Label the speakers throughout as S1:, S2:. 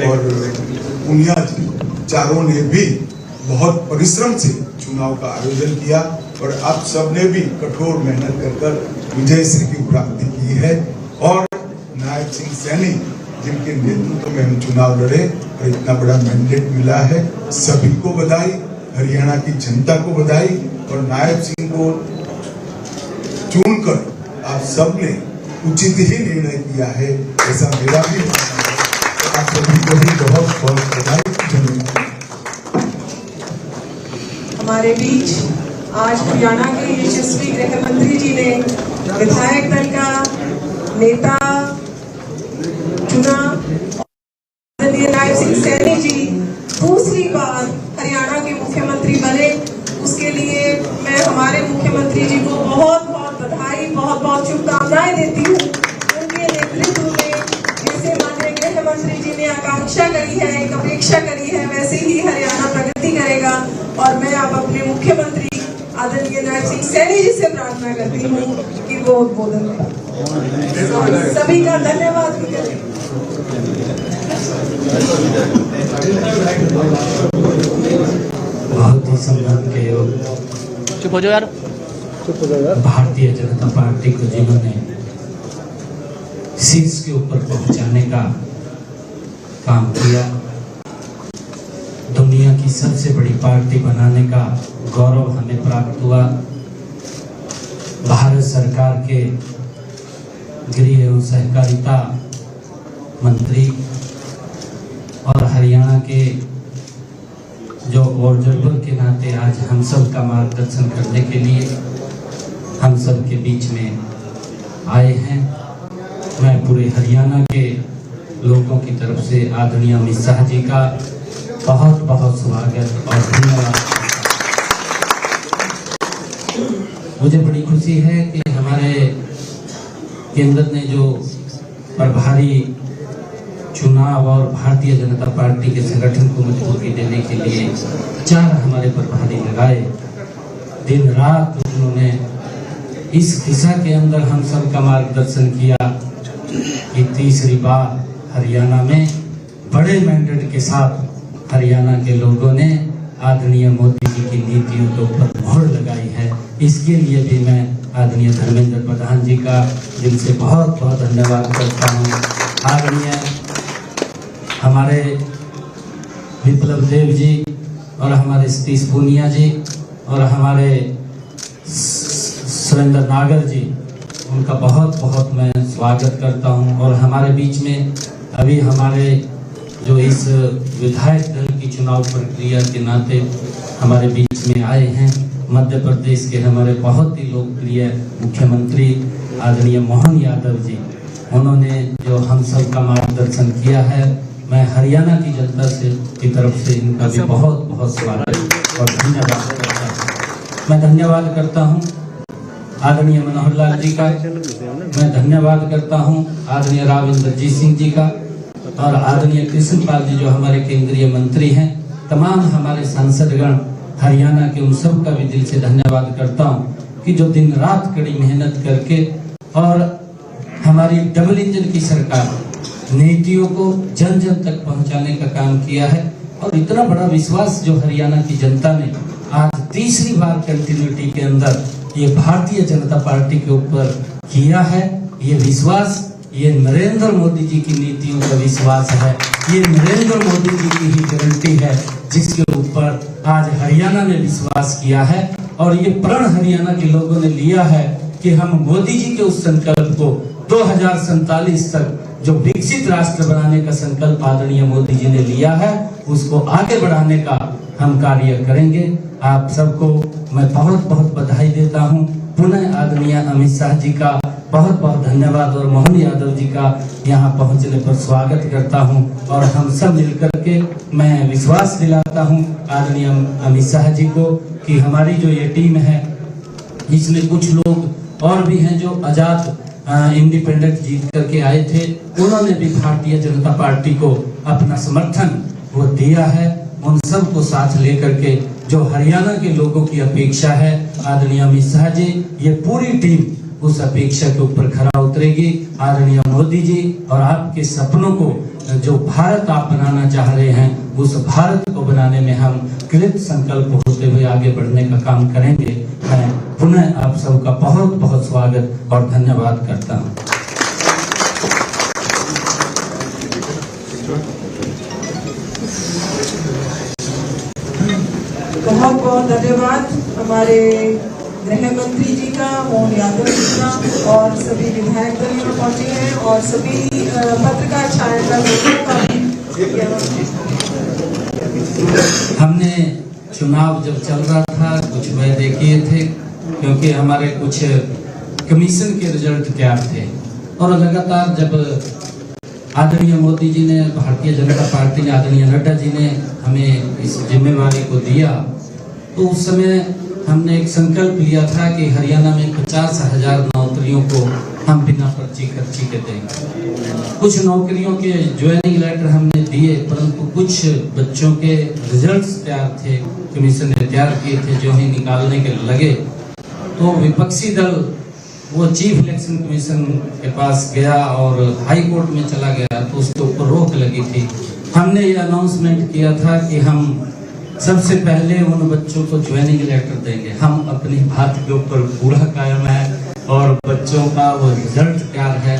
S1: और पुनिया जी चारों ने भी बहुत परिश्रम से चुनाव का आयोजन किया और आप सबने भी कठोर मेहनत कर विजय श्री की प्राप्ति की है। और नायब सिंह सैनी जिनके नेतृत्व में हम चुनाव लड़े और इतना बड़ा मैंडेट मिला है, सभी को बधाई, हरियाणा की जनता को बधाई। और नायब सिंह को चुनकर आप सबने उचित ही निर्णय किया है, ऐसा मेरा भी मानना है। आप सभी को भी बहुत बहुत बधाई।
S2: हमारे बीच आज हरियाणा के यशस्वी गृह मंत्री जी ने विधायक दल का नेता चुना। नायब सिंह सैनी जी दूसरी बार हरियाणा के मुख्यमंत्री बने, उसके लिए मैं हमारे मुख्यमंत्री जी को बहुत बहुत बधाई, बहुत बहुत शुभकामनाएं देती हूँ। उनके नेतृत्व में जैसे माननीय गृह मंत्री जी ने आकांक्षा करी है, एक अपेक्षा करी है, वैसे ही हरियाणा प्रगति करेगा। और मैं अब अपने मुख्यमंत्री आदरणीय नायब सिंह सैनी जी से प्रार्थना करती हूँ कि वो उद्बोधन करें। सभी का धन्यवाद भी करें।
S3: बहुत ही सम्मान के योग
S4: चुप हो जाओ यार,
S3: भारतीय जनता पार्टी को जिन्होंने शीर्ष के ऊपर पहुंचाने का काम किया, दुनिया की सबसे बड़ी पार्टी बनाने का गौरव हमें प्राप्त हुआ। भारत सरकार के गृह एवं सहकारिता मंत्री और हरियाणा के जो ऑब्जर्वर के नाते आज हम सब का मार्गदर्शन करने के लिए हम सब के बीच में आए हैं। मैं पूरे हरियाणा के लोगों की तरफ से आदरणीय अमित शाह जी का बहुत बहुत स्वागत और धन्यवाद। मुझे बड़ी खुशी है कि हमारे केंद्र ने जो प्रभारी चुनाव और भारतीय जनता पार्टी के संगठन को मजबूती देने के लिए 4 हमारे प्रभारी लगाए। दिन रात उन्होंने इस दिशा के अंदर हम सब का मार्गदर्शन किया कि तीसरी बार हरियाणा में बड़े मैंडेट के साथ हरियाणा के लोगों ने आदरणीय मोदी जी की नीतियों के ऊपर मोहर लगाई है। इसके लिए भी मैं आदरणीय धर्मेंद्र प्रधान जी का दिल से बहुत बहुत धन्यवाद करता हूँ। आदरणीय हमारे विप्लव देव जी और हमारे सतीश पूनिया जी और हमारे सुरेंद्र नागर जी, उनका बहुत बहुत मैं स्वागत करता हूं। और हमारे बीच में अभी हमारे जो इस विधायक दल की चुनाव प्रक्रिया के नाते हमारे बीच में आए हैं, मध्य प्रदेश के हमारे बहुत ही लोकप्रिय मुख्यमंत्री आदरणीय मोहन यादव जी, उन्होंने जो हम सब का मार्गदर्शन किया है, मैं हरियाणा की जनता से की तरफ से इनका भी बहुत बहुत स्वागत और धन्यवाद करता हूँ। मैं धन्यवाद करता हूँ आदरणीय मनोहर लाल जी का, मैं धन्यवाद करता हूँ आदरणीय राव इंद्रजीत सिंह जी का और आदरणीय कृष्णपाल जी जो हमारे केंद्रीय मंत्री हैं। तमाम हमारे सांसदगण हरियाणा के उन सब का भी दिल से धन्यवाद करता हूँ कि जो दिन रात कड़ी मेहनत करके और हमारी डबल इंजन की सरकार नीतियों को जन जन तक पहुंचाने का काम किया है। और इतना बड़ा विश्वास जो हरियाणा की जनता ने आज तीसरी बार कंटिन्यूटी के अंदर ये भारतीय जनता पार्टी के ऊपर किया है, ये विश्वास ये नरेंद्र मोदी जी की नीतियों का विश्वास है, ये नरेंद्र मोदी जी की ही गारंटी है जिसके ऊपर आज हरियाणा ने विश्वास किया है। और ये प्रण हरियाणा के लोगों ने लिया है कि हम मोदी जी के उस संकल्प को 2047 तक जो विकसित राष्ट्र बनाने का संकल्प आदरणीय मोदी जी ने लिया है, उसको आगे बढ़ाने का हम कार्य करेंगे। आप सबको मैं बहुत बहुत बधाई देता हूं। पुनः आदरणीय अमित शाह जी का बहुत बहुत धन्यवाद और मोहन यादव जी का यहाँ पहुँचने पर स्वागत करता हूँ। और हम सब मिलकर के मैं विश्वास दिलाता हूँ आदरणीय अमित शाह जी को कि हमारी जो ये टीम है, इसमें कुछ लोग और भी हैं जो आजाद इंडिपेंडेंट जीत करके आए थे, उन्होंने भी भारतीय जनता पार्टी को अपना समर्थन वो दिया है। उन सब को साथ लेकर के जो हरियाणा के लोगों की अपेक्षा है, आदरणीय अमित शाह जी ये पूरी टीम उस अपेक्षा के ऊपर खरा उतरेगी। आदरणीय मोदी जी और आपके सपनों को जो भारत आप बनाना चाह रहे हैं, उस भारत को बनाने में हम कृत संकल्प होते हुए आगे बढ़ने का काम करेंगे। मैं पुनः आप सबका बहुत बहुत स्वागत और धन्यवाद करता हूँ।
S2: बहुत बहुत धन्यवाद हमारे गृह मंत्री जी का, मोहन यादव जी का, और सभी विधायक दल यहाँ पहुंचे हैं और सभी पत्रकार छाया का
S3: हमने चुनाव जब चल रहा था कुछ वायदे किए थे, क्योंकि हमारे कुछ कमीशन के रिजल्ट क्या थे, और लगातार जब आदरणीय मोदी जी ने, भारतीय जनता पार्टी ने, आदरणीय नड्डा जी ने हमें इस जिम्मेवारी को दिया, तो उस समय हमने एक संकल्प लिया था कि हरियाणा में 50,000 नौकरियों को हम बिना पर्ची खर्ची के देंगे। कुछ नौकरियों के ज्वाइनिंग लेटर हमने दिए, परंतु कुछ बच्चों के रिजल्ट्स तैयार थे, कमीशन ने तैयार किए थे, जो ही निकालने के लगे तो विपक्षी दल वो चीफ इलेक्शन कमीशन के पास गया और हाई कोर्ट में चला गया, तो उसके ऊपर रोक लगी थी। हमने ये अनाउंसमेंट किया था कि हम सबसे पहले उन बच्चों को ज्वाइनिंग लेटर देंगे। हम अपनी बात के ऊपर पूरा कायम है और बच्चों का वो रिजल्ट तैयार है।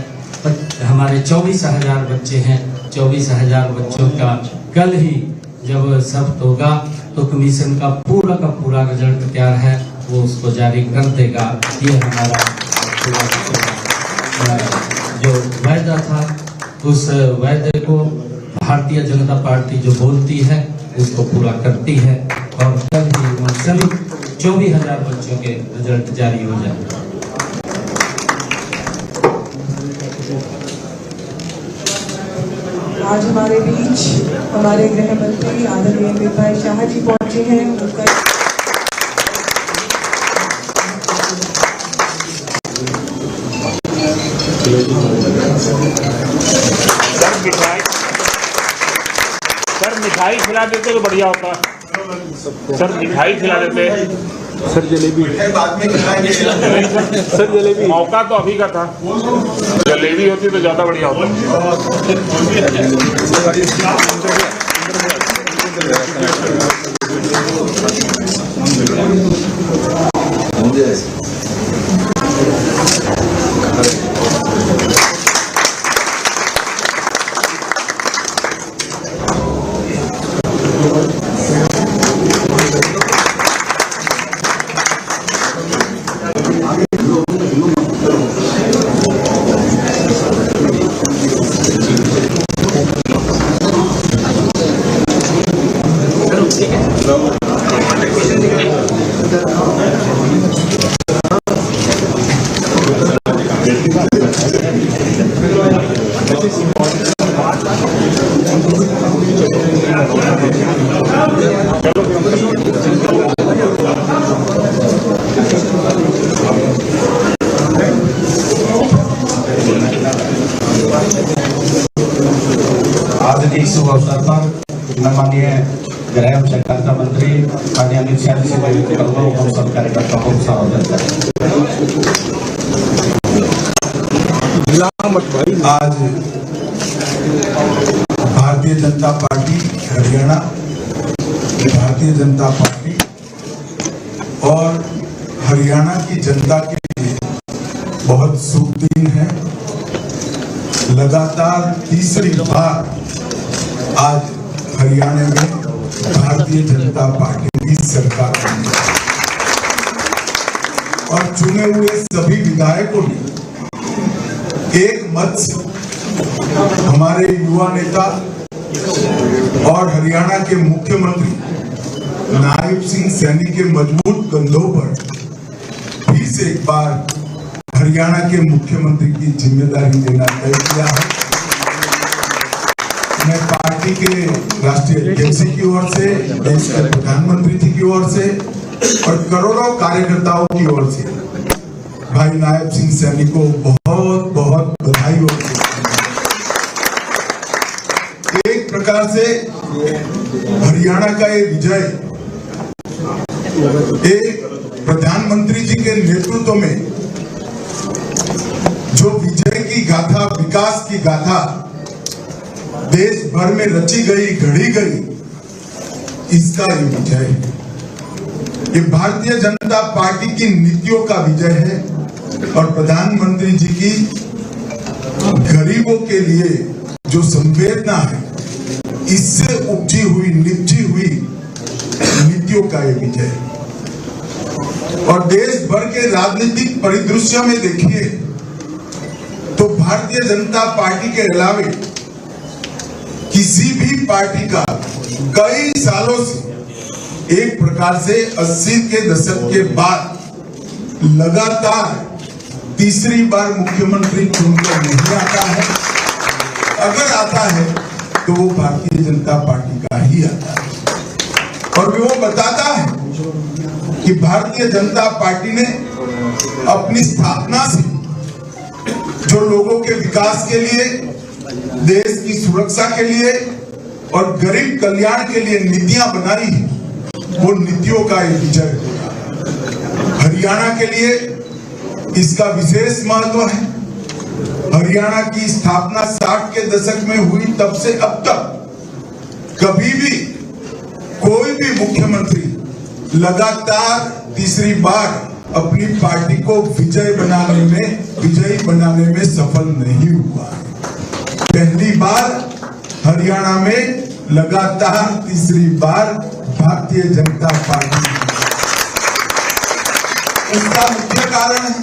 S3: हमारे 24,000 बच्चे हैं, 24,000 बच्चों का कल ही जब सब होगा तो कमीशन का पूरा रिजल्ट तैयार है, वो उसको जारी कर देगा। ये हमारा जो वायदा था, उस वायदे को भारतीय जनता पार्टी जो बोलती है उसको पूरा करती है, और कल ही उन सभी 24,000 बच्चों के रिजल्ट जारी हो जाए।
S2: आज हमारे बीच हमारे गृह मंत्री आदरणीय अमित भाई शाह जी पहुंचे हैं। उनका
S4: सर मिठाई खिला देते तो बढ़िया होता। सर मिठाई खिला देते।
S5: सर जलेबी
S1: बाद में खिलाएंगे।
S5: सर जलेबी
S4: मौका तो अभी का था, जलेबी होती तो ज्यादा बढ़िया होता।
S6: आज के शुभ अवसर पर मैं माननीय गृह एवं सहकारिता मंत्री माननीय अमित शाह जी से हम सब कार्यकर्ताओं को संबोधित करें।
S1: आज भारतीय जनता पार्टी हरियाणा, भारतीय जनता पार्टी और हरियाणा की जनता के लिए बहुत शुभ दिन है। लगातार तीसरी बार आज हरियाणा में भारतीय जनता पार्टी की सरकार बनी और चुने हुए सभी विधायकों ने एक मत से हमारे युवा नेता और हरियाणा के मुख्यमंत्री नायब सिंह सैनी के मजबूत कंधों पर फिर से एक बार हरियाणा के मुख्यमंत्री की जिम्मेदारी लेना तय किया है। मैं पार्टी के राष्ट्रीय अध्यक्ष की ओर से, देश के प्रधानमंत्री जी की ओर से और करोड़ों कार्यकर्ताओं की ओर से भाई नायब सिंह सैनी को बहुत बहुत बधाई और एक प्रकार से हरियाणा का ये विजय एक प्रधानमंत्री जी के नेतृत्व में जो विजय की गाथा, विकास की गाथा देश भर में रची गई, घड़ी गई, इसका ये विजय है। ये भारतीय जनता पार्टी की नीतियों का विजय है और प्रधानमंत्री जी की गरीबों के लिए जो संवेदना है, इससे उपजी हुई, निपजी हुई नीतियों का ये विजय है। और देश भर के राजनीतिक परिदृश्य में देखिए तो भारतीय जनता पार्टी के अलावे किसी भी पार्टी का कई सालों से एक प्रकार से 80 के दशक के बाद लगातार तीसरी बार मुख्यमंत्री चुनकर नहीं आता है। अगर आता है तो वो भारतीय जनता पार्टी का ही आता है और वो बताता है कि भारतीय जनता पार्टी ने अपनी स्थापना से जो लोगों के विकास के लिए, देश की सुरक्षा के लिए और गरीब कल्याण के लिए नीतियां बनाई है, वो नीतियों का एक विजय होगा। हरियाणा के लिए इसका विशेष महत्व है। हरियाणा की स्थापना 60 के दशक में हुई, तब से अब तक कभी भी कोई भी मुख्यमंत्री लगातार तीसरी बार अपनी पार्टी को विजयी बनाने में सफल नहीं हुआ। पहली बार हरियाणा में लगातार तीसरी बार भारतीय जनता पार्टी। इसका मुख्य कारण है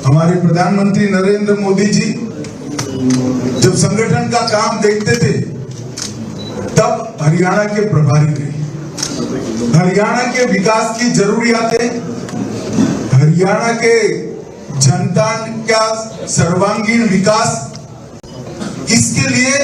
S1: हमारे प्रधानमंत्री नरेंद्र मोदी जी जब संगठन का काम देखते थे तब हरियाणा के प्रभारी रहे। हरियाणा के विकास की जरूरियातें, हरियाणा के जनता का सर्वांगीण विकास, इसके लिए